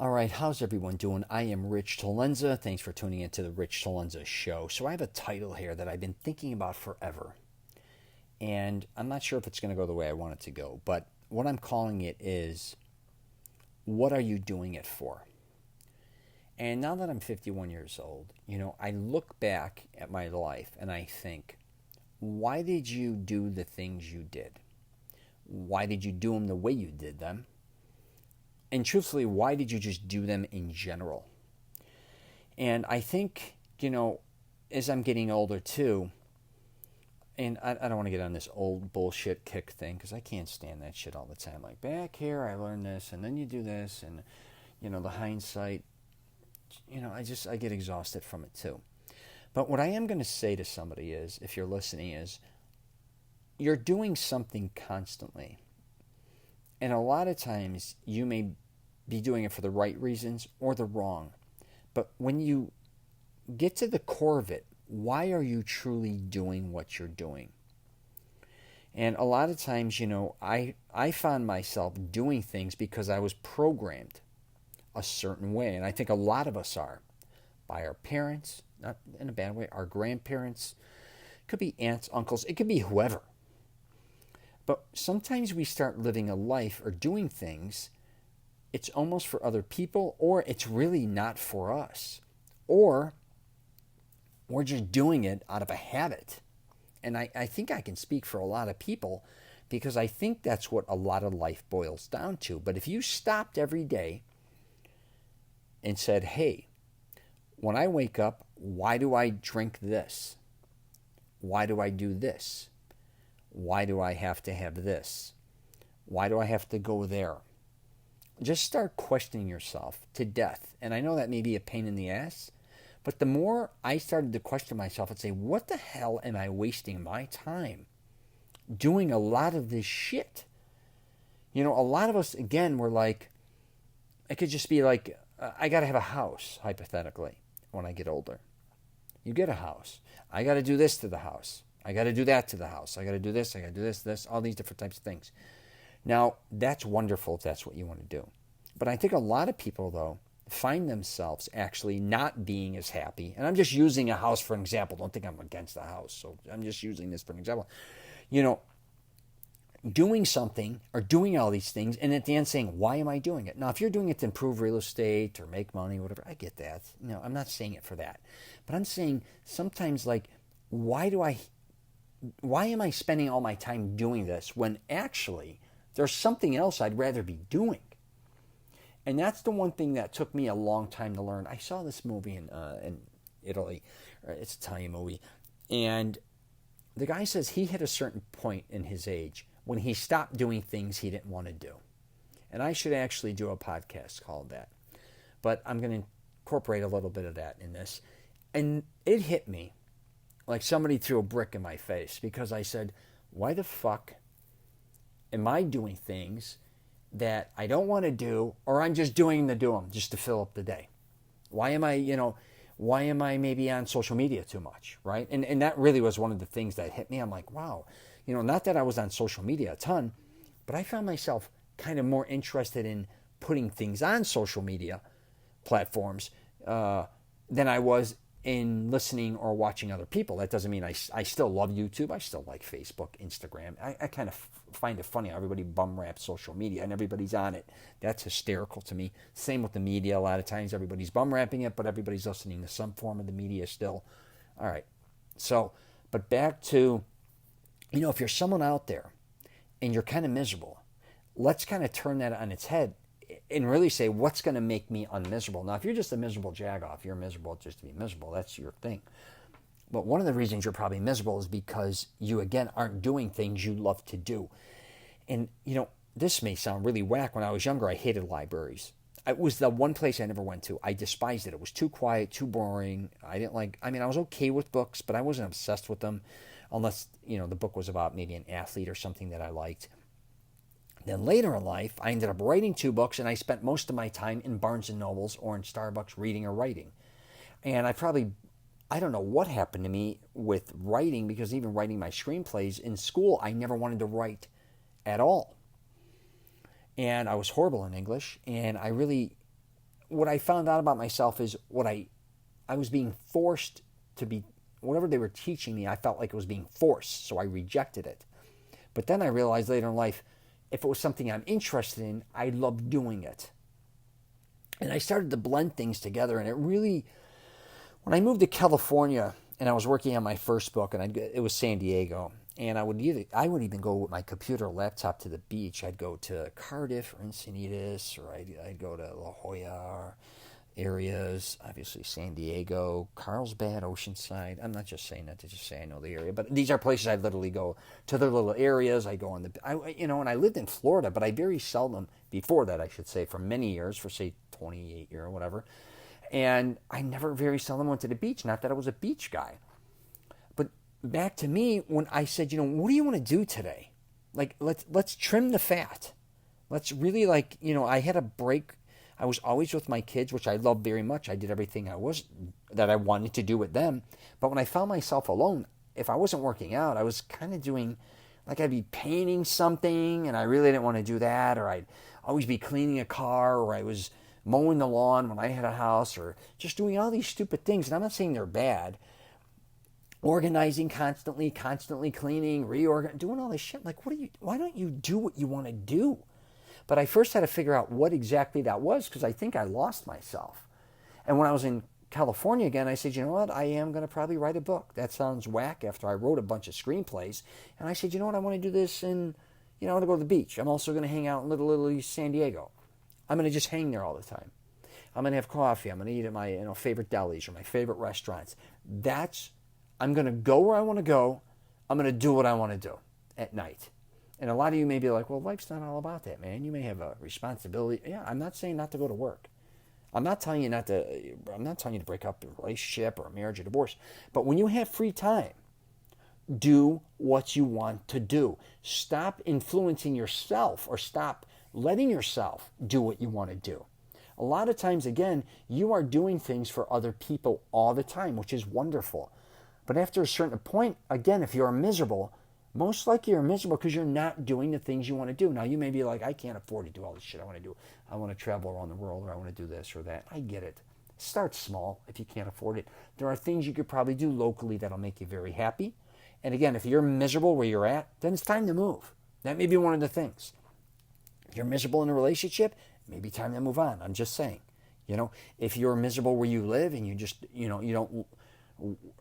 All right, how's everyone doing? I am Rich CELENZA. Thanks for tuning into the Rich CELENZA show. So I have a title here that I've been thinking about forever, and I'm not sure if it's going to go the way I want it to go, but what I'm calling it is, what are you doing it for? And now that I'm 51 years old, I look back at my life and I think, why did you do the things you did? Why did you do them the way you did them? And truthfully, why did you just do them in general? And I think, as I'm getting older too, and I don't want to get on this old bullshit kick thing because I can't stand that shit all the time. Like, back here, I learned this, and then you do this, and, the hindsight, I get exhausted from it too. But what I am going to say to somebody is, if you're listening, is you're doing something constantly. And a lot of times you may be doing it for the right reasons or the wrong. But when you get to the core of it, why are you truly doing what you're doing? And a lot of times, I found myself doing things because I was programmed a certain way. And I think a lot of us are, by our parents, not in a bad way, our grandparents. It could be aunts, uncles, it could be whoever. But sometimes we start living a life or doing things, it's almost for other people, or it's really not for us. Or we're just doing it out of a habit. And I think I can speak for a lot of people because I think that's what a lot of life boils down to. But if you stopped every day and said, hey, when I wake up, why do I drink this? Why do I do this? Why do I have to have this? Why do I have to go there? Just start questioning yourself to death. And I know that may be a pain in the ass, but the more I started to question myself and say, what the hell am I wasting my time doing a lot of this shit? A lot of us, again, we're like, it could just be like, I got to have a house, hypothetically, when I get older. You get a house. I got to do this to the house. I got to do that to the house. I got to do this. I got to do this, all these different types of things. Now, that's wonderful if that's what you want to do. But I think a lot of people, though, find themselves actually not being as happy. And I'm just using a house for an example. Don't think I'm against the house. So I'm just using this for an example. Doing something or doing all these things and at the end saying, why am I doing it? Now, if you're doing it to improve real estate or make money, whatever, I get that. I'm not saying it for that. But I'm saying sometimes, like, why am I spending all my time doing this when actually there's something else I'd rather be doing? And that's the one thing that took me a long time to learn. I saw this movie in Italy. It's an Italian movie. And the guy says he hit a certain point in his age when he stopped doing things he didn't want to do. And I should actually do a podcast called that. But I'm going to incorporate a little bit of that in this. And it hit me like somebody threw a brick in my face because I said, why the fuck am I doing things that I don't want to do, or I'm just doing to do them just to fill up the day? Why am I maybe on social media too much, right? And that really was one of the things that hit me. I'm like, wow, not that I was on social media a ton, but I found myself kind of more interested in putting things on social media platforms than I was in listening or watching other people. That doesn't mean I still love YouTube. I still like Facebook, Instagram. I kind of find it funny how everybody bum raps social media and everybody's on it. That's hysterical to me. Same with the media. A lot of times everybody's bum rapping it, but everybody's listening to some form of the media still. All right. So, but back to, if you're someone out there and you're kind of miserable, let's kind of turn that on its head and really say, what's going to make me unmiserable? Now, if you're just a miserable jagoff, you're miserable just to be miserable. That's your thing. But one of the reasons you're probably miserable is because you, again, aren't doing things you love to do. And, this may sound really whack. When I was younger, I hated libraries. It was the one place I never went to. I despised it. It was too quiet, too boring. I was okay with books, but I wasn't obsessed with them unless, the book was about maybe an athlete or something that I liked. Then later in life, I ended up writing 2 books, and I spent most of my time in Barnes & Nobles or in Starbucks reading or writing. And I don't know what happened to me with writing, because even writing my screenplays in school, I never wanted to write at all. And I was horrible in English, and what I found out about myself is I was being forced to be, whatever they were teaching me, I felt like it was being forced, so I rejected it. But then I realized later in life, if it was something I'm interested in, I loved doing it. And I started to blend things together, and it really, when I moved to California and I was working on my first book, and it was San Diego, and I would even go with my computer or laptop to the beach. I'd go to Cardiff or Encinitas, or I'd go to La Jolla areas, obviously San Diego, Carlsbad, Oceanside. I'm not just saying that to just say I know the area, but these are places I literally go to their little areas. I go on and I lived in Florida, but I very seldom, before that I should say, for many years, for say 28 years or whatever, and I never very seldom went to the beach. Not that I was a beach guy, but back to me when I said, what do you want to do today? Like let's trim the fat. Let's really I had a break. I was always with my kids, which I loved very much. I did everything that I wanted to do with them. But when I found myself alone, if I wasn't working out, I was kind of doing, like I'd be painting something and I really didn't want to do that, or I'd always be cleaning a car, or I was mowing the lawn when I had a house, or just doing all these stupid things. And I'm not saying they're bad. Organizing constantly cleaning, reorganizing, doing all this shit. Like, why don't you do what you want to do? But I first had to figure out what exactly that was, because I think I lost myself. And when I was in California again, I said, you know what? I am going to probably write a book. That sounds whack after I wrote a bunch of screenplays. And I said, you know what? I want to do this I want to go to the beach. I'm also going to hang out in Little East San Diego. I'm going to just hang there all the time. I'm going to have coffee. I'm going to eat at my favorite delis or my favorite restaurants. I'm going to go where I want to go. I'm going to do what I want to do at night. And a lot of you may be like, well, life's not all about that, man. You may have a responsibility. Yeah, I'm not saying not to go to work. I'm not telling you to break up a relationship or a marriage or divorce. But when you have free time, do what you want to do. Stop influencing yourself, or stop letting yourself do what you want to do. A lot of times, again, you are doing things for other people all the time, which is wonderful. But after a certain point, again, if you're miserable, most likely you're miserable because you're not doing the things you want to do. Now, you may be like, I can't afford to do all this shit I want to do. I want to travel around the world, or I want to do this or that. I get it. Start small if you can't afford it. There are things you could probably do locally that'll make you very happy. And again, if you're miserable where you're at, then it's time to move. That may be one of the things. If you're miserable in a relationship, it may be time to move on. I'm just saying. If you're miserable where you live and you just, you don't,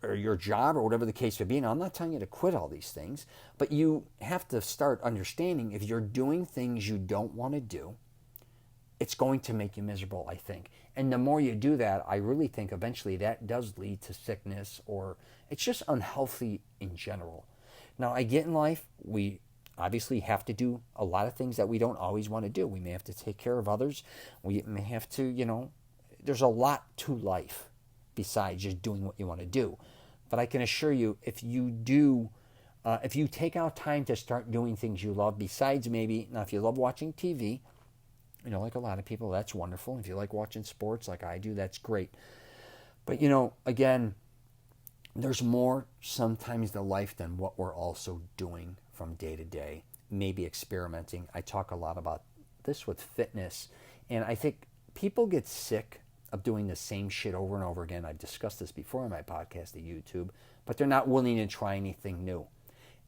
or your job or whatever the case may be. Now, I'm not telling you to quit all these things, but you have to start understanding if you're doing things you don't want to do, it's going to make you miserable, I think. And the more you do that, I really think eventually that does lead to sickness, or it's just unhealthy in general. Now, I get in life, we obviously have to do a lot of things that we don't always want to do. We may have to take care of others. We may have to, there's a lot to life besides just doing what you want to do. But I can assure you, if you take out time to start doing things you love, besides maybe, now if you love watching TV, like a lot of people, that's wonderful. If you like watching sports like I do, that's great. But, again, there's more sometimes to life than what we're also doing from day to day, maybe experimenting. I talk a lot about this with fitness, and I think people get sick of doing the same shit over and over again. I've discussed this before on my podcast at YouTube, but they're not willing to try anything new.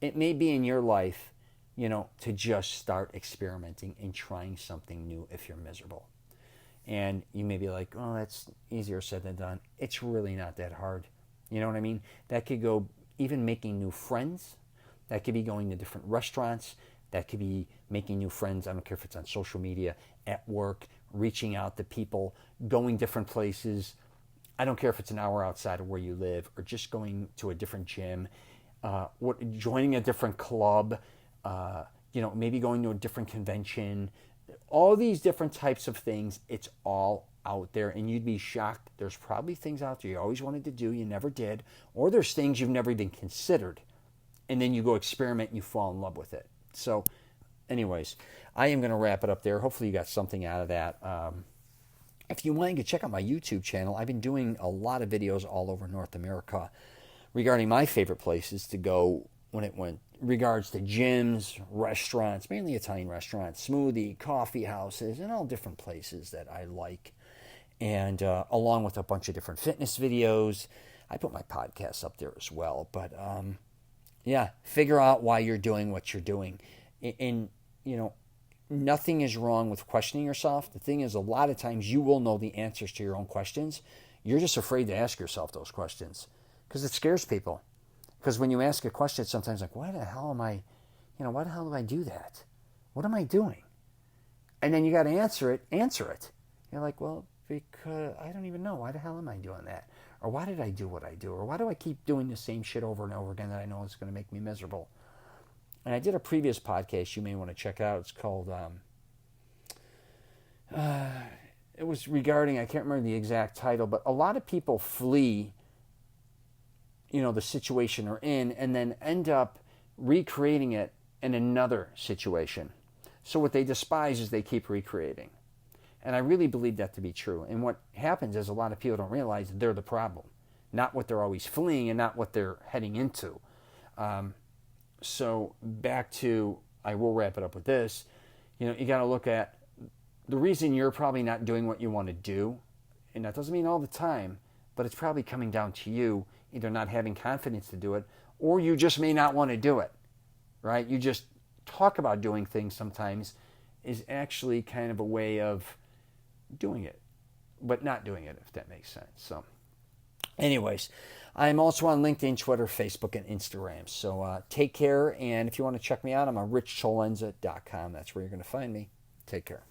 It may be in your life, to just start experimenting and trying something new if you're miserable. And you may be like, oh, that's easier said than done. It's really not that hard. You know what I mean? That could go even making new friends. That could be going to different restaurants. That could be making new friends. I don't care if it's on social media, at work, reaching out to people, going different places. I don't care if it's an hour outside of where you live, or just going to a different gym, joining a different club, maybe going to a different convention. All these different types of things, it's all out there, and you'd be shocked. There's probably things out there you always wanted to do, you never did, or there's things you've never even considered, and then you go experiment and you fall in love with it. So anyways, I am going to wrap it up there. Hopefully you got something out of that. If you want, you can check out my YouTube channel. I've been doing a lot of videos all over North America regarding my favorite places to go when it went regards to gyms, restaurants, mainly Italian restaurants, smoothie, coffee houses, and all different places that I like. and along with a bunch of different fitness videos. I put my podcasts up there as well. But yeah, figure out why you're doing what you're doing. And, nothing is wrong with questioning yourself. The thing is, a lot of times you will know the answers to your own questions. You're just afraid to ask yourself those questions because it scares people. Because when you ask a question, it's sometimes like, why the hell am I, why the hell do I do that? What am I doing? And then you got to answer it. You're like, well, because I don't even know. Why the hell am I doing that? Or why did I do what I do? Or why do I keep doing the same shit over and over again that I know is going to make me miserable? And I did a previous podcast you may want to check out. It's called, it was regarding, I can't remember the exact title, but a lot of people flee, the situation they're in and then end up recreating it in another situation. So what they despise is they keep recreating. And I really believe that to be true. And what happens is a lot of people don't realize they're the problem, not what they're always fleeing and not what they're heading into. So back to, I will wrap it up with this, you got to look at the reason you're probably not doing what you want to do. And that doesn't mean all the time, but it's probably coming down to you either not having confidence to do it, or you just may not want to do it, right? You just talk about doing things sometimes is actually kind of a way of doing it, but not doing it, if that makes sense. So anyways, I'm also on LinkedIn, Twitter, Facebook, and Instagram. So take care, and if you want to check me out, I'm on richtolenza.com. That's where you're going to find me. Take care.